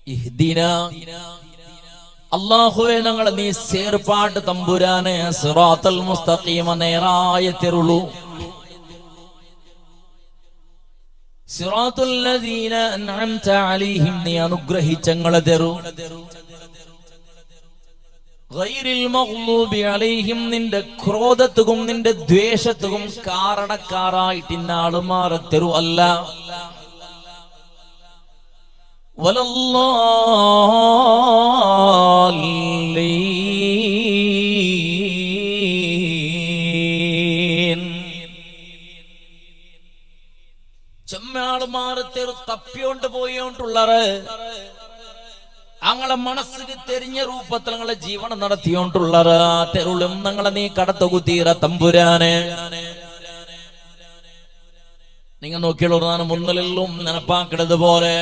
ഇഹ്ദിന അല്ലാഹുവേ ഞങ്ങളെ നീ സേർപ്പാട്ട് തമ്പുരാനെ സിറാത്തൽ മുസ്തഖീമ നേരായ തെരുളു സിറാത്തുൽ ലദീന അൻഅംത അലൈഹിം നീ അനുഗ്രഹിച്ചങ്ങളെ തെരു ഗൈറിൽ മഗ്ലൂബി അലൈഹിം നിന്റെ ക്രോധത്തും നിന്റെ ദ്വേഷത്തും കാരണക്കാരായിട്ട് ഇന്നാളുമാരെ തെരു അല്ല ചെമ്മാളുമാരെ തെരു തപ്പിയോണ്ട് പോയോണ്ടുള്ളറ് അങ്ങളെ മനസ്സിന് തെരിഞ്ഞ രൂപത്തിൽ ഞങ്ങളെ ജീവനം നടത്തിയോണ്ടുള്ളറ് ആ തെരുളും ഞങ്ങളെ നീ കടത്തുകുത്തീറ തമ്പുരാനെ നിങ്ങൾ നോക്കിയുള്ളതാണ് മുന്നിലെല്ലാം നനപ്പാക്കിടത് പോലെ